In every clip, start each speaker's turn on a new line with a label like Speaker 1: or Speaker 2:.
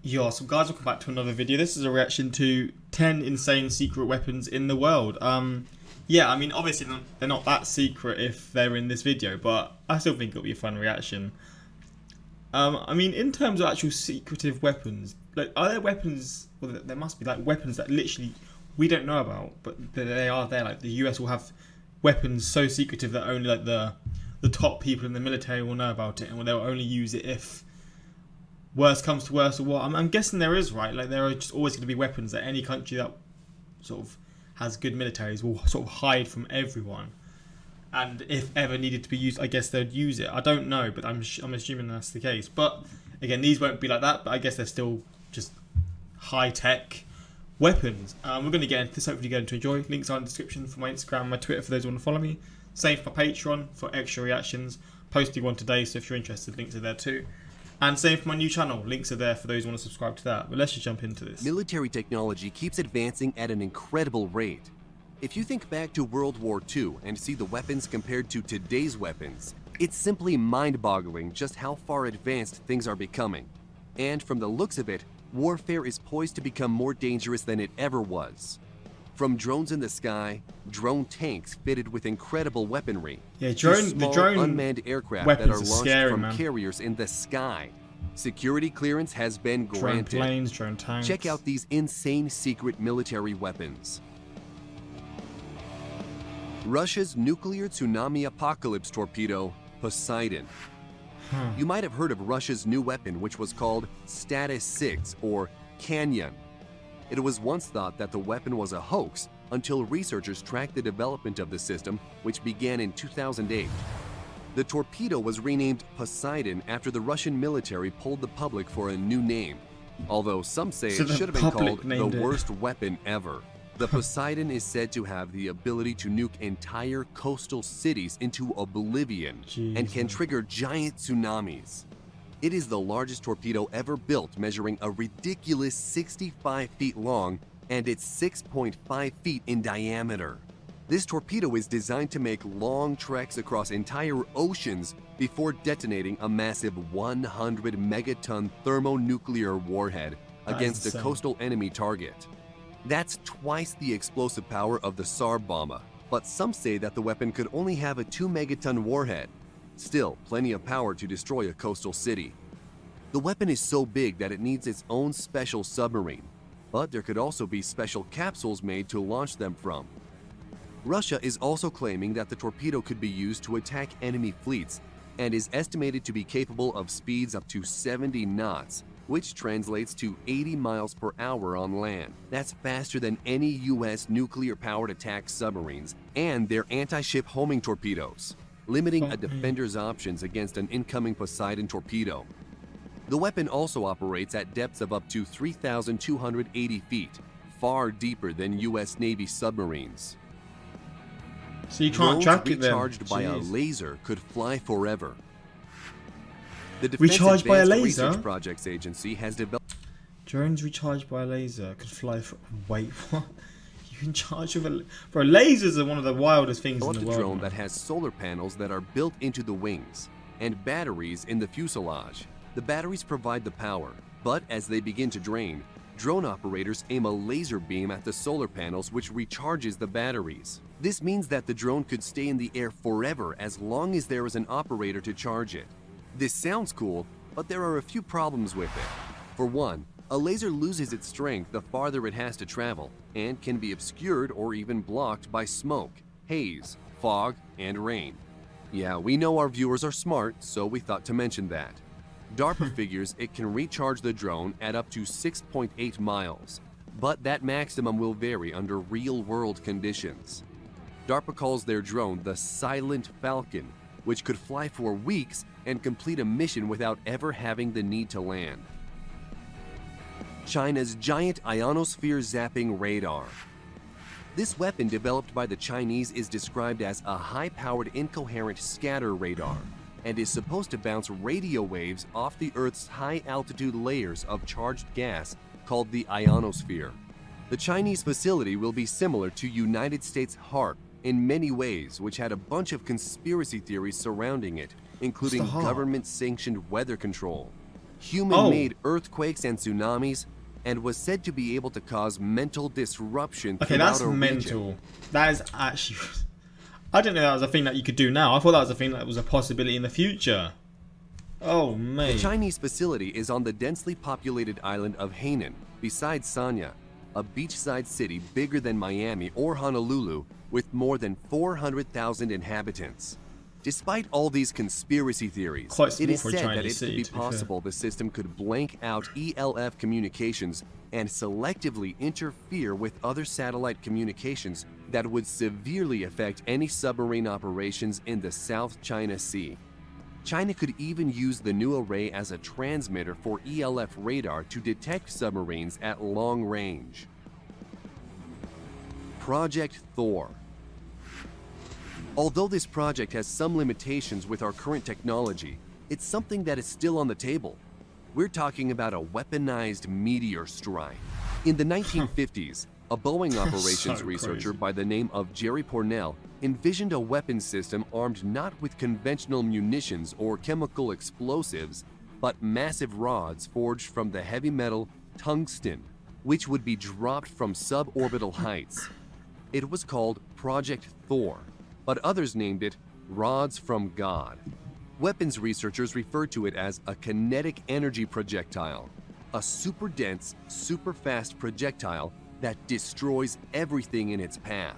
Speaker 1: Yo, so guys, welcome back to another video. This is a reaction to 10 insane secret weapons in the world. Yeah, I mean, obviously they're not that secret if they're in this video, but I still think it'll be a fun reaction. I mean, in terms of actual secretive weapons, like, are there weapons? Well, there must be like weapons that literally we don't know about, but they are there. Like the US will have weapons so secretive that only like the top people in the military will know about it, and they'll only use it if worst comes to worst or what. I'm guessing there is, right? Like there are just always going to be weapons that any country that sort of has good militaries will sort of hide from everyone. And if ever needed to be used, I guess they'd use it. I don't know, but I'm assuming that's the case. But again, these won't be like that. But I guess they're still just high tech weapons. We're going to get into this. Hopefully, you're going to enjoy. Links are in the description for my Instagram and my Twitter for those who want to follow me. Same for my Patreon for extra reactions. Posting one today, so if you're interested, links are there too. And same for my new channel. Links are there for those who want to subscribe to that. But let's just jump into this.
Speaker 2: Military technology keeps advancing at an incredible rate. If you think back to World War II and see the weapons compared to today's weapons, it's simply mind-boggling just how far advanced things are becoming. And from the looks of it, warfare is poised to become more dangerous than it ever was. From drones in the sky, drone tanks fitted with incredible weaponry,
Speaker 1: yeah,
Speaker 2: to
Speaker 1: the
Speaker 2: small
Speaker 1: drone
Speaker 2: unmanned aircraft
Speaker 1: weapons
Speaker 2: that are
Speaker 1: are
Speaker 2: launched
Speaker 1: scary,
Speaker 2: from
Speaker 1: man.
Speaker 2: carriers in the sky. Security clearance has been granted.
Speaker 1: Drone planes, drone tanks.
Speaker 2: Check out these insane secret military weapons. Russia's nuclear tsunami apocalypse torpedo, Poseidon. You might have heard of Russia's new weapon, which was called Status 6 or Canyon. It was once thought that the weapon was a hoax until researchers tracked the development of the system, which began in 2008. The torpedo was renamed Poseidon after the Russian military pulled the public for a new name, although some say
Speaker 1: So
Speaker 2: it
Speaker 1: the
Speaker 2: should have been
Speaker 1: public
Speaker 2: called the
Speaker 1: named it.
Speaker 2: worst weapon ever. The Poseidon is said to have the ability to nuke entire coastal cities into oblivion and can trigger giant tsunamis. It is the largest torpedo ever built, measuring a ridiculous 65 feet long, and it's 6.5 feet in diameter. This torpedo is designed to make long treks across entire oceans before detonating a massive 100 megaton thermonuclear warhead against a coastal enemy target. That's twice the explosive power of the Tsar bomber, but some say that the weapon could only have a 2 megaton warhead. Still, plenty of power to destroy a coastal city. The weapon is so big that it needs its own special submarine, but there could also be special capsules made to launch them from. Russia is also claiming that the torpedo could be used to attack enemy fleets and is estimated to be capable of speeds up to 70 knots, which translates to 80 miles per hour on land. That's faster than any US nuclear-powered attack submarines and their anti-ship homing torpedoes, limiting a defender's options against an incoming Poseidon torpedo. The weapon also operates at depths of up to 3,280 feet, far deeper than US Navy submarines.
Speaker 1: So you can't
Speaker 2: Drones
Speaker 1: track it then.
Speaker 2: recharged by a laser could fly forever. The Defense
Speaker 1: Recharged by a
Speaker 2: Advanced
Speaker 1: laser?
Speaker 2: Research Projects Agency has developed.
Speaker 1: Drones recharged by a laser could fly for. Wait, what? You can charge with a. Bro, lasers are one of the wildest things in the
Speaker 2: A
Speaker 1: world.
Speaker 2: drone
Speaker 1: Man.
Speaker 2: that has solar panels that are built into the wings and batteries in the fuselage. The batteries provide the power, but as they begin to drain, drone operators aim a laser beam at the solar panels, which recharges the batteries. This means that the drone could stay in the air forever as long as there is an operator to charge it. This sounds cool, but there are a few problems with it. For one, a laser loses its strength the farther it has to travel and can be obscured or even blocked by smoke, haze, fog, and rain. Yeah, we know our viewers are smart, so we thought to mention that. DARPA figures it can recharge the drone at up to 6.8 miles, but that maximum will vary under real-world conditions. DARPA calls their drone the Silent Falcon, which could fly for weeks and complete a mission without ever having the need to land. China's giant ionosphere zapping radar. This weapon developed by the Chinese is described as a high-powered incoherent scatter radar and is supposed to bounce radio waves off the Earth's high-altitude layers of charged gas called the ionosphere. The Chinese facility will be similar to United States HARP in many ways, which had a bunch of conspiracy theories surrounding it, including government-sanctioned weather control. human-made earthquakes and tsunamis, and was said to be able to cause mental disruption
Speaker 1: Okay,
Speaker 2: throughout
Speaker 1: that's
Speaker 2: a
Speaker 1: mental.
Speaker 2: region.
Speaker 1: That is actually... I didn't know that was a thing that you could do now. I thought that was a thing that was a possibility in the future. Oh, mate.
Speaker 2: The Chinese facility is on the densely populated island of Hainan, beside Sanya, a beachside city bigger than Miami or Honolulu, with more than 400,000 inhabitants. Despite all these conspiracy theories, it is said that it could be possible the system could blank out ELF communications and selectively interfere with other satellite communications that would severely affect any submarine operations in the South China Sea. China could even use the new array as a transmitter for ELF radar to detect submarines at long range. Project THOR. Although this project has some limitations with our current technology, it's something that is still on the table. We're talking about a weaponized meteor strike. In the 1950s, a Boeing operations researcher by the name of Jerry Pournelle envisioned a weapons system armed not with conventional munitions or chemical explosives, but massive rods forged from the heavy metal tungsten, which would be dropped from suborbital heights. It was called Project THOR, but others named it Rods from God. Weapons researchers refer to it as a kinetic energy projectile, a super dense, super fast projectile that destroys everything in its path.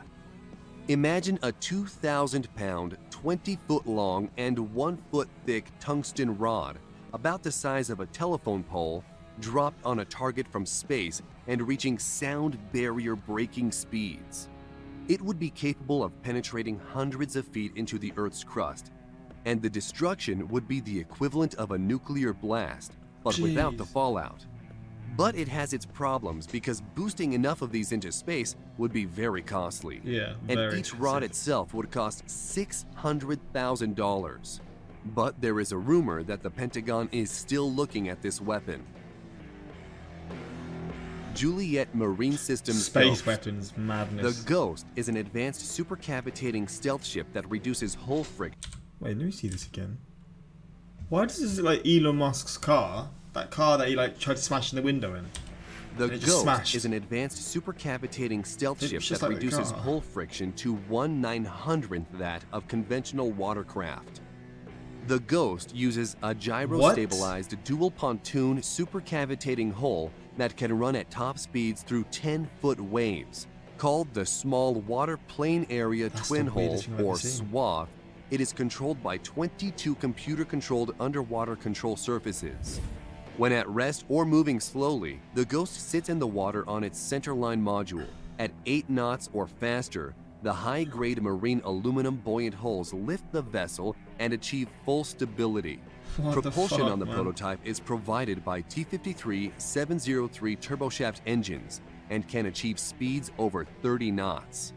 Speaker 2: Imagine a 2,000-pound, 20-foot long and 1-foot thick tungsten rod, about the size of a telephone pole, dropped on a target from space and reaching sound barrier breaking speeds. It would be capable of penetrating hundreds of feet into the Earth's crust, and the destruction would be the equivalent of a nuclear blast, but without the fallout. But it has its problems because boosting enough of these into space would be very costly. And each rod itself would cost $600,000. But there is a rumor that the Pentagon is still looking at this weapon. Juliet Marine Systems
Speaker 1: Space
Speaker 2: Ghost.
Speaker 1: weapons, madness.
Speaker 2: The Ghost is an advanced supercavitating stealth ship that reduces hull friction.
Speaker 1: Wait, let me see this again. Why does this look like Elon Musk's car? That car that he like tried to smash in the window in.
Speaker 2: The Ghost is an advanced supercavitating stealth ship that reduces hull friction to 1/900th that of conventional watercraft. The Ghost uses a gyro-stabilized dual pontoon supercavitating hull that can run at top speeds through 10-foot waves. Called the Small Water Plane Area Twin Hull, or SWAF, it is controlled by 22 computer-controlled underwater control surfaces. When at rest or moving slowly, the Ghost sits in the water on its centerline module. At 8 knots or faster, the high-grade marine aluminum buoyant hulls lift the vessel and achieve full stability. Propulsion on the prototype is provided by T-53 703 turboshaft engines and can achieve speeds over 30 knots,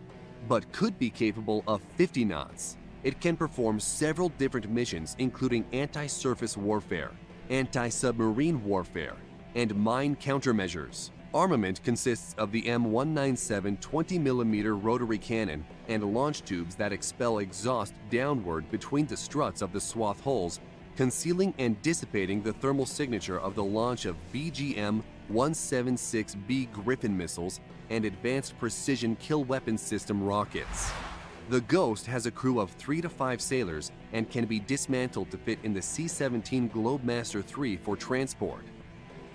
Speaker 2: but could be capable of 50 knots. It can perform several different missions, including anti-surface warfare, anti-submarine warfare, and mine countermeasures. Armament consists of the M197 20mm rotary cannon and launch tubes that expel exhaust downward between the struts of the swath hulls, concealing and dissipating the thermal signature of the launch of BGM-176B Griffin missiles and advanced precision kill weapon system rockets. The Ghost has a crew of 3 to 5 sailors and can be dismantled to fit in the C-17 Globemaster III for transport.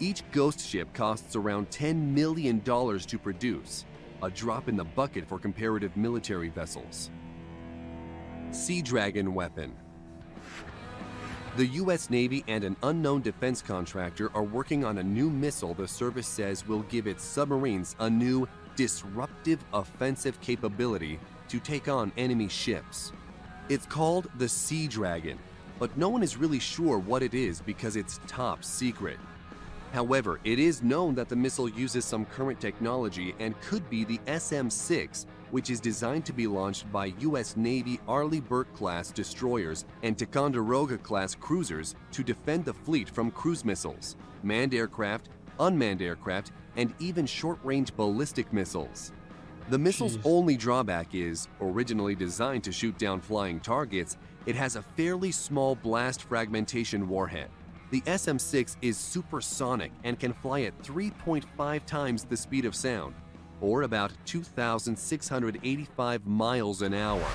Speaker 2: Each Ghost ship costs around $10 million to produce, a drop in the bucket for comparative military vessels. Sea Dragon weapon. The U.S. Navy and an unknown defense contractor are working on a new missile the service says will give its submarines a new, disruptive offensive capability to take on enemy ships. It's called the Sea Dragon, but no one is really sure what it is because it's top secret. However, it is known that the missile uses some current technology and could be the SM-6, which is designed to be launched by U.S. Navy Arleigh Burke-class destroyers and Ticonderoga-class cruisers to defend the fleet from cruise missiles, manned aircraft, unmanned aircraft, and even short-range ballistic missiles. The missile's only drawback is, originally designed to shoot down flying targets, it has a fairly small blast fragmentation warhead. The SM-6 is supersonic and can fly at 3.5 times the speed of sound, or about 2,685 miles an hour.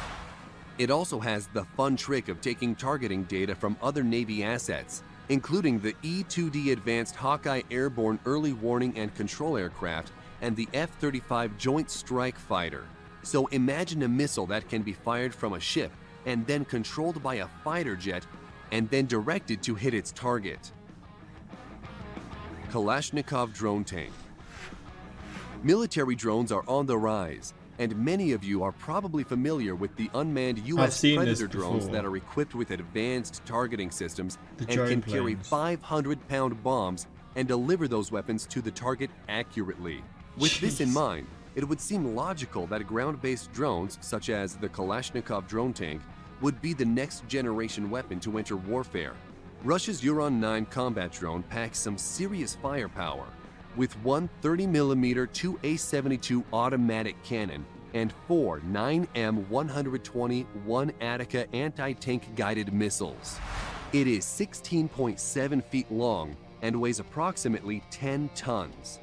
Speaker 2: It also has the fun trick of taking targeting data from other Navy assets, including the E-2D Advanced Hawkeye Airborne Early Warning and Control Aircraft and the F-35 Joint Strike Fighter. So imagine a missile that can be fired from a ship and then controlled by a fighter jet and then directed to hit its target. Kalashnikov drone tank. Military drones are on the rise, and many of you are probably familiar with the unmanned U.S. Predator drones that are equipped with advanced targeting systems and can carry 500-pound bombs and deliver those weapons to the target accurately. With this in mind, it would seem logical that ground-based drones, such as the Kalashnikov drone tank, would be the next generation weapon to enter warfare. Russia's Uran-9 combat drone packs some serious firepower, with one 30mm 2A-72 automatic cannon and four 9M120 1-Attica anti-tank guided missiles. It is 16.7 feet long and weighs approximately 10 tons.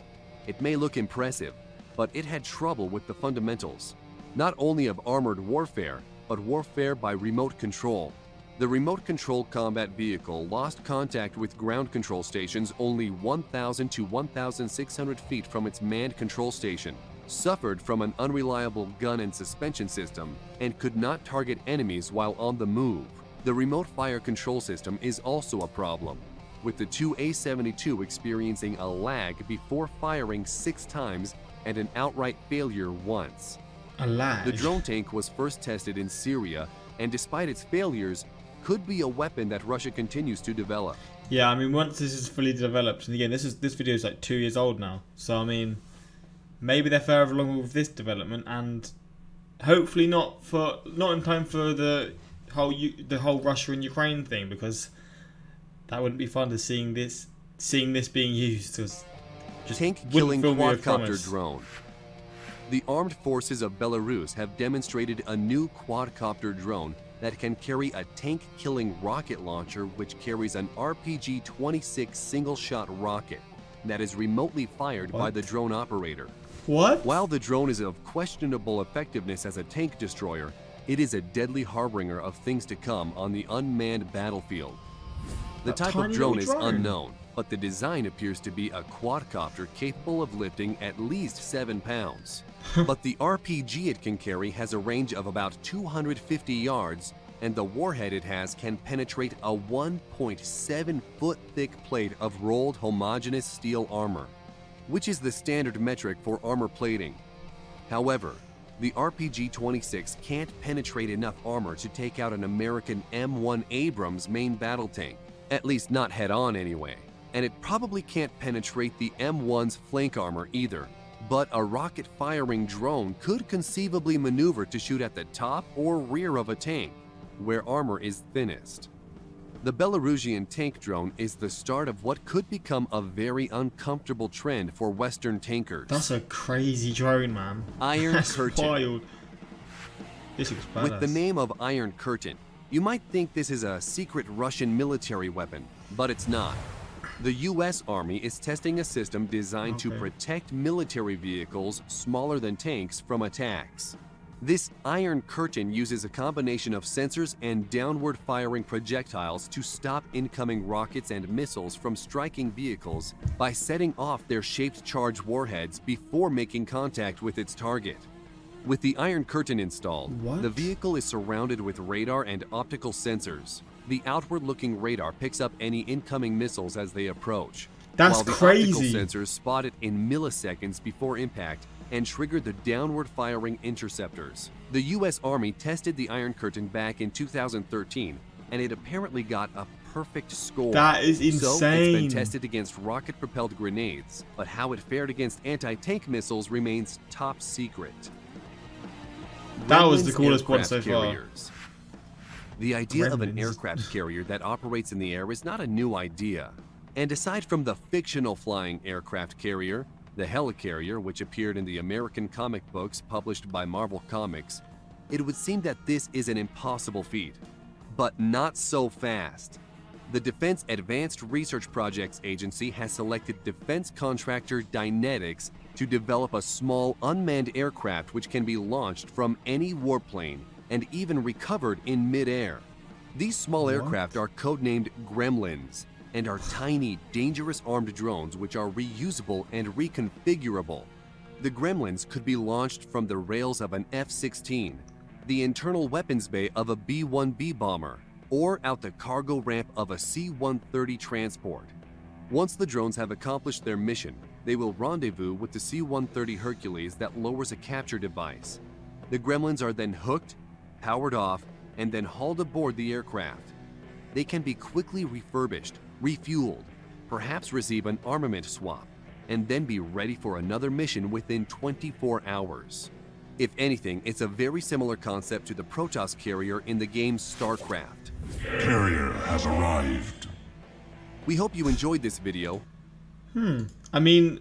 Speaker 2: It may look impressive, but it had trouble with the fundamentals, not only of armored warfare, but warfare by remote control. The remote control combat vehicle lost contact with ground control stations only 1,000 to 1,600 feet from its manned control station, suffered from an unreliable gun and suspension system, and could not target enemies while on the move. The remote fire control system is also a problem, with the 2A-72 experiencing a lag before firing 6 times and an outright failure once.
Speaker 1: A lag?
Speaker 2: The drone tank was first tested in Syria, and despite its failures, could be a weapon that Russia continues to develop.
Speaker 1: Yeah, I mean, once this is fully developed, and again, this video is like 2 years old now, so I mean, maybe they're further along with this development, and hopefully not in time for the whole Russia and Ukraine thing, because that wouldn't be fun to seeing this being used as just
Speaker 2: tank-killing quadcopter drone. The armed forces of Belarus have demonstrated a new quadcopter drone that can carry a tank-killing rocket launcher which carries an RPG-26 single-shot rocket that is remotely fired by the drone operator.
Speaker 1: What?
Speaker 2: While the drone is of questionable effectiveness as a tank destroyer, it is a deadly harbinger of things to come on the unmanned battlefield. The type of drone is unknown, but the design appears to be a quadcopter capable of lifting at least 7 pounds. But the RPG it can carry has a range of about 250 yards, and the warhead it has can penetrate a 1.7-foot thick plate of rolled homogeneous steel armor, which is the standard metric for armor plating. However, the RPG-26 can't penetrate enough armor to take out an American M1 Abrams main battle tank, at least not head-on anyway, and it probably can't penetrate the M1's flank armor either. But a rocket-firing drone could conceivably maneuver to shoot at the top or rear of a tank, where armor is thinnest. The Belarusian tank drone is the start of what could become a very uncomfortable trend for Western tankers.
Speaker 1: That's a crazy drone, man.
Speaker 2: Iron Curtain.
Speaker 1: Wild. This looks badass.
Speaker 2: With the name of Iron Curtain, you might think this is a secret Russian military weapon, but it's not. The U.S. Army is testing a system designed to protect military vehicles smaller than tanks from attacks. This Iron Curtain uses a combination of sensors and downward-firing projectiles to stop incoming rockets and missiles from striking vehicles by setting off their shaped charge warheads before making contact with its target. With the Iron Curtain installed, the vehicle is surrounded with radar and optical sensors. The outward-looking radar picks up any incoming missiles as they approach,
Speaker 1: while
Speaker 2: the optical sensors spot it in milliseconds before impact and trigger the downward-firing interceptors. The U.S. Army tested the Iron Curtain back in 2013, and it apparently got a perfect score.
Speaker 1: That is insane.
Speaker 2: So it's been tested against rocket-propelled grenades, but how it fared against anti-tank missiles remains top secret.
Speaker 1: That was the coolest one so far.
Speaker 2: The idea of an aircraft carrier that operates in the air is not a new idea. And aside from the fictional flying aircraft carrier, the helicarrier, which appeared in the American comic books published by Marvel Comics, it would seem that this is an impossible feat. But not so fast. The Defense Advanced Research Projects Agency has selected defense contractor Dynetics to develop a small unmanned aircraft which can be launched from any warplane and even recovered in midair. These small aircraft are codenamed Gremlins and are tiny, dangerous armed drones which are reusable and reconfigurable. The Gremlins could be launched from the rails of an F-16, the internal weapons bay of a B-1B bomber, or out the cargo ramp of a C-130 transport. Once the drones have accomplished their mission, they will rendezvous with the C-130 Hercules that lowers a capture device. The Gremlins are then hooked, powered off, and then hauled aboard the aircraft. They can be quickly refurbished, refueled, perhaps receive an armament swap, and then be ready for another mission within 24 hours. If anything, it's a very similar concept to the Protoss carrier in the game StarCraft.
Speaker 3: Carrier has arrived.
Speaker 2: We hope you enjoyed this video.
Speaker 1: I mean,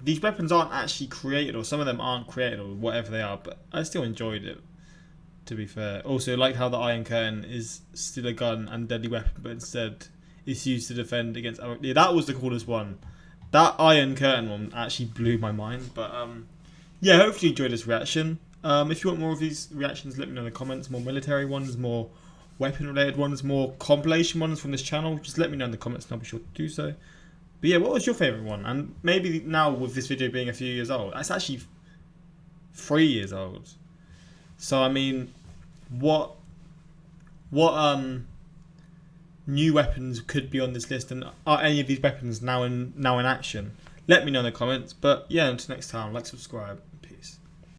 Speaker 1: these weapons aren't actually created, or some of them aren't created, or whatever they are, but I still enjoyed it, to be fair. Also, like how the Iron Curtain is still a gun and deadly weapon, but instead it's used to defend against other... Yeah, that was the coolest one. That Iron Curtain one actually blew my mind, but yeah, hopefully you enjoyed this reaction. If you want more of these reactions, let me know in the comments. More military ones, more weapon-related ones, more compilation ones from this channel. Just let me know in the comments and I'll be sure to do so. But yeah, what was your favourite one? And maybe now with this video being a few years old, it's actually 3 years old. So I mean, what new weapons could be on this list, and are any of these weapons now in action? Let me know in the comments. But yeah, until next time, like, subscribe.